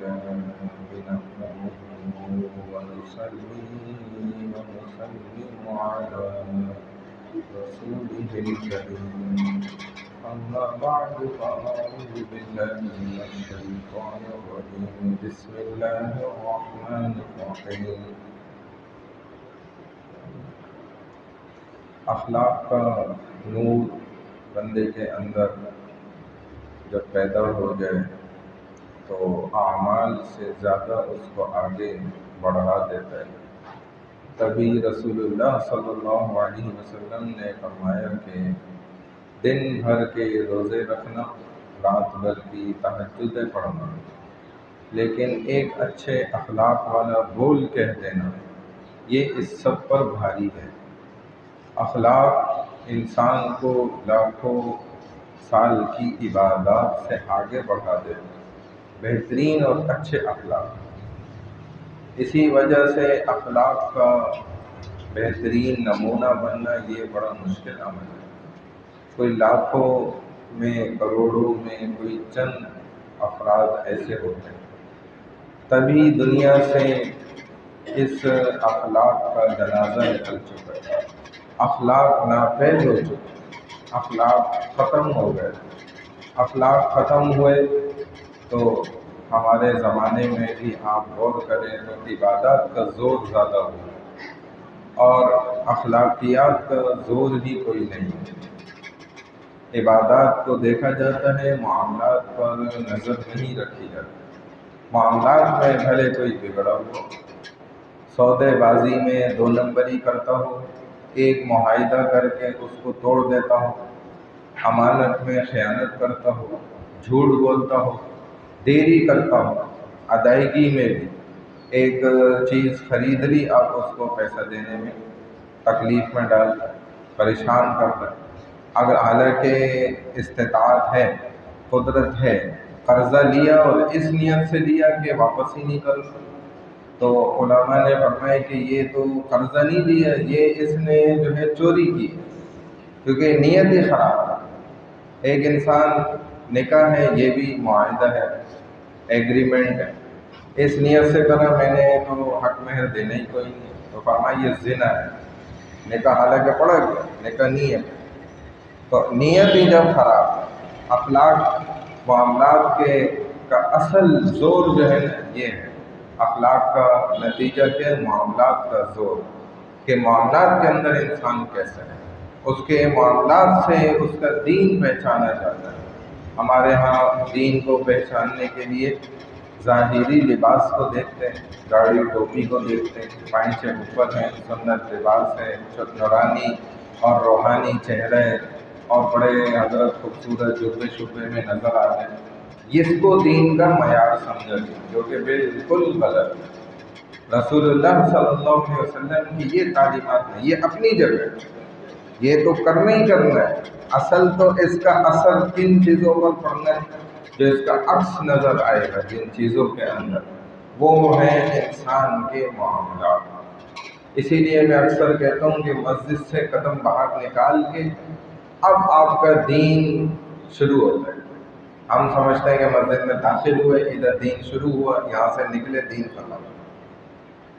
لله نحمده ونصلي ونسلم على رسوله الكريم أما بعد فأعوذ بالله من الشيطان الرجيم بسم الله الرحمن الرحيم اخلاق کا نور بندے کے اندر جب پیدا ہو جائے تو اعمال سے زیادہ اس کو آگے بڑھا دیتا ہے۔ تبھی رسول اللہ صلی اللہ علیہ وسلم نے فرمایا کہ دن بھر کے روزے رکھنا، رات بھر کی تہجدیں پڑھنا، لیکن ایک اچھے اخلاق والا بول کہہ دینا، یہ اس سب پر بھاری ہے۔ اخلاق انسان کو لاکھوں سال کی عبادات سے آگے بڑھا دے، بہترین اور اچھے اخلاق۔ اسی وجہ سے اخلاق کا بہترین نمونہ بننا یہ بڑا مشکل عمل ہے۔ کوئی لاکھوں میں، کروڑوں میں کوئی چند افراد ایسے ہوتے ہیں، تبھی دنیا سے اس اخلاق کا جنازہ نکل چکا ہے۔ اخلاق ناپید ہو چکے، اخلاق ختم ہو گئے۔ اخلاق ختم ہوئے تو ہمارے زمانے میں بھی آپ غور کریں تو عبادات کا زور زیادہ ہوا اور اخلاقیات کا زور ہی کوئی نہیں ہے۔ عبادات کو دیکھا جاتا ہے، معاملات پر نظر نہیں رکھی جاتی۔ معاملات میں بھلے کوئی بگڑا ہو، سودے بازی میں دو نمبری کرتا ہو، ایک معاہدہ کر کے اس کو توڑ دیتا ہو، امانت میں خیانت کرتا ہو، جھوٹ بولتا ہو، دیری کرتا ہو، ادائیگی میں بھی ایک چیز خرید لی، آپ اس کو پیسہ دینے میں تکلیف میں ڈالتا، پریشان کرتا، اگر حالانکہ استطاعت ہے، قدرت ہے، قرضہ لیا اور اس نیت سے لیا کہ واپس ہی نہیں کرتا، تو علماء نے فرمایا کہ یہ تو قرضہ نہیں لیا، یہ اس نے جو ہے چوری کی، کیونکہ نیت ہی خراب ہے۔ ایک انسان نکاح ہے، یہ بھی معاہدہ ہے، ایگریمنٹ ہے، اس نیت سے کرا میں نے تو حق مہر دینا ہی کوئی نہیں، تو فرمایا یہ زنا ہے۔ نکاح حالانکہ پڑا گیا، نکاح نہیں ہے، تو نیت ہی جب خراب ہے۔ اخلاق معاملات کا اصل زور جو ہے نا یہ ہے، اخلاق کا نتیجہ کیا ہے؟ معاملات کا زور، کہ معاملات کے اندر انسان کیسا ہے، اس کے معاملات سے اس کا دین پہچانا جاتا ہے۔ ہمارے ہاں دین کو پہچاننے کے لیے ظاہری لباس کو دیکھتے ہیں، داڑھی ٹوپی کو دیکھتے ہیں، پائنچے اوپر ہیں، سنت لباس ہے، نورانی اور روحانی چہرے اور بڑے حضرت خوبصورت جبے شبے میں نظر آتے ہیں، اس کو دین کا معیار سمجھا گیا، جو کہ بالکل غلط ہے۔ رسول اللہ صلی اللہ علیہ وسلم کی یہ تعلیمات نہیں، یہ اپنی جگہ ہے، یہ تو کرنا ہی کرنا ہے۔ اصل تو اس کا اثر کن چیزوں پر پڑنا ہے جو اس کا عکس نظر آئے گا جن چیزوں کے اندر، وہ ہیں انسان کے معاملات۔ اسی لیے میں اکثر کہتا ہوں کہ مسجد سے قدم باہر نکال کے اب آپ کا دین شروع ہوتا ہے۔ ہم سمجھتے ہیں کہ مسجد میں داخل ہوئے، ادھر دین شروع ہوا، یہاں سے نکلے دین ختم،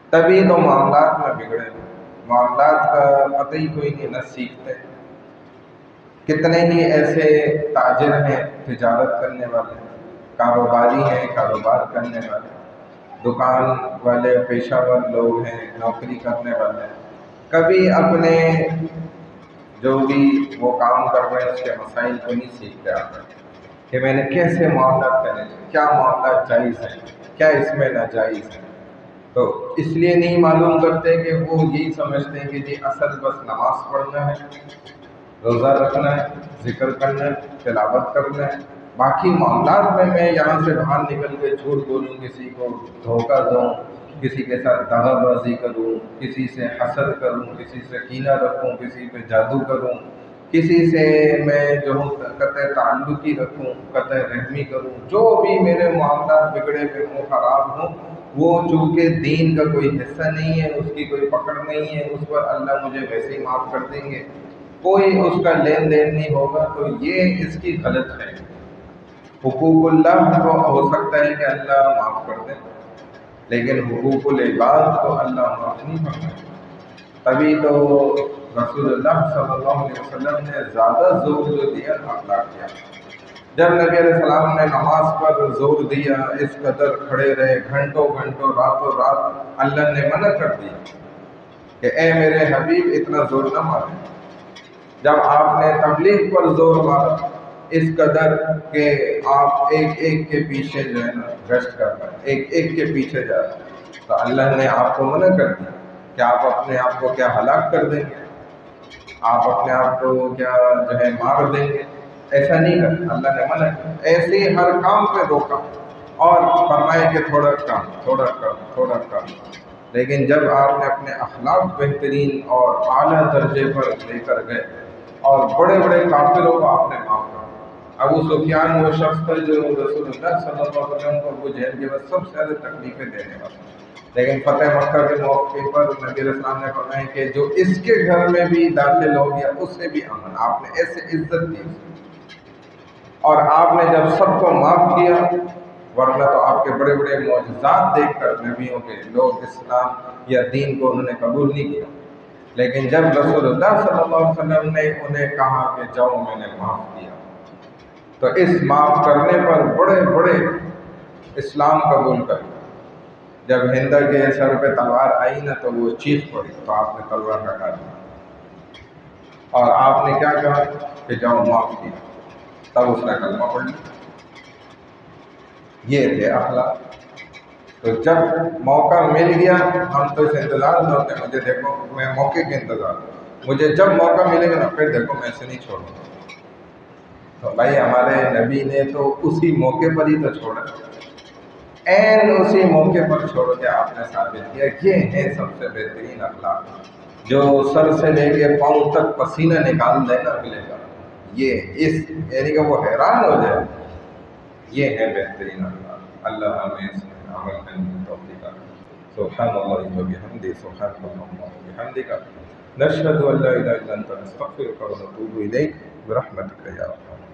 تبھی تو معاملات میں بگڑے۔ معاملات کا پتہ ہی کوئی نہیں، نہ سیکھتے۔ کتنے ہی ایسے تاجر ہیں، تجارت کرنے والے، کاروباری ہیں، کاروبار کرنے والے، دکان والے، پیشہ ور لوگ ہیں، نوکری کرنے والے، کبھی اپنے جو بھی وہ کام کر رہے ہیں اس کے مسائل کو نہیں سیکھتے آتے کہ میں نے کیسے معاملات کرنے ہیں، کیا معاملات جائز ہیں، کیا اس میں ناجائز ہے۔ تو اس لیے نہیں معلوم کرتے کہ وہ یہی سمجھتے ہیں کہ جی اصل بس نماز پڑھنا ہے، روزہ رکھنا ہے، ذکر کرنا ہے، تلاوت کرنا ہے، باقی معاملات میں یہاں سے باہر نکل کے جھوٹ بولوں، کسی کو دھوکہ دوں، کسی کے ساتھ دغا بازی کروں، کسی سے حسد کروں، کسی سے کینہ رکھوں، کسی پہ جادو کروں، کسی سے میں جو ہوں قطع تعلقی رکھوں، قطع رحمی کروں، جو بھی میرے معاملات بگڑے ہوئے ہوں، خراب ہوں، وہ چونکہ دین کا کوئی حصہ نہیں ہے، اس کی کوئی پکڑ نہیں ہے، اس پر اللہ مجھے ویسے ہی معاف کر دیں گے، کوئی اس کا لین دین نہیں ہوگا، تو یہ اس کی غلط ہے۔ حقوق اللہ کو ہو سکتا ہے کہ اللہ معاف کر دے، لیکن حقوق العباد کو اللہ معاف نہیں کرتا۔ تبھی تو رسول اللہ صلی اللہ علیہ وسلم نے زیادہ زور جو دیا اخلاق کیا۔ جب نبی علیہ السلام نے نماز پر زور دیا، اس قدر کھڑے رہے گھنٹوں گھنٹوں راتوں رات، اللہ نے منع کر دیا کہ اے میرے حبیب اتنا زور نہ مارے۔ جب آپ نے تبلیغ پر زور مارا اس قدر کہ آپ ایک ایک کے پیچھے جو ہے نا گشت کر رہے ہیں، ایک ایک کے پیچھے جا رہے ہیں، تو اللہ نے آپ کو منع کر دیا کہ آپ اپنے آپ کو کیا ہلاک کر دیں گے، آپ اپنے آپ کو کیا جو ہے مار دیں گے۔ ایسا نہیں کرنا، اللہ نے منع کیا۔ ایسے ہی ہر کام پہ روکا اور فرمایا کہ تھوڑا کم تھوڑا کم تھوڑا کم، لیکن جب آپ نے اپنے اخلاق بہترین اور اعلیٰ درجے پر لے کر گئے اور بڑے بڑے کافروں کو آپ نے معاف کر دیا۔ ابو سفیان وہ شخص تھا جو رسول اللہ صلی اللہ علیہ وسلم کو ابو جہل کے بعد سب سے زیادہ تکلیفیں دینے والا، لیکن فتح مکہ کے موقع پر نبی علیہ السلام نے فرمایا کہ جو اس کے گھر میں بھی داخل ہو گیا اس سے بھی امن۔ آپ نے ایسے عزت دی اور آپ نے جب سب کو معاف کیا، ورنہ تو آپ کے بڑے بڑے معجزات دیکھ کر نبیوں کے لوگ اسلام یا دین کو انہوں نے قبول نہیں کیا، لیکن جب رسول اللہ صلی اللہ علیہ وسلم نے انہیں کہا کہ جاؤ میں نے معاف کیا، تو اس معاف کرنے پر بڑے بڑے اسلام قبول کر۔ جب ہندا کے سر پہ تلوار آئی نا تو وہ چیخ پڑی، تو آپ نے تلوار ہٹا دی اور آپ نے کیا کہا کہ جاؤ معاف کیا، تب اس نے کلمہ پڑھ لیا۔ یہ تھے اخلاق۔ تو جب موقع مل گیا ہم تو اس انتظار میں ہوتے ہیں، مجھے دیکھو میں موقع کے انتظار ہوں، مجھے جب موقع ملے گا نا پھر دیکھو میں اسے نہیں چھوڑوں گا۔ تو بھائی ہمارے نبی نے تو اسی موقع پر ہی تو چھوڑا، عین اسی موقع پر چھوڑ کے آپ نے ثابت کیا۔ یہ ہے سب سے بہترین اخلاق، جو سر سے لے کے پاؤں تک پسینہ نکال دے نا اگلے کا، یہ اس یعنی کہ وہ حیران ہو جائے، یہ ہے بہترین اخلاق۔ اللہ ہمیں اس میں عمل کرنے کی توفیق عطا فرمائے۔ سبحان اللہ و بحمدہ، سبحان اللہ و بحمدہ، نشہد ان لا الہ الا انت نستغفرک و نتوب الیک برحمتک یا ارحم۔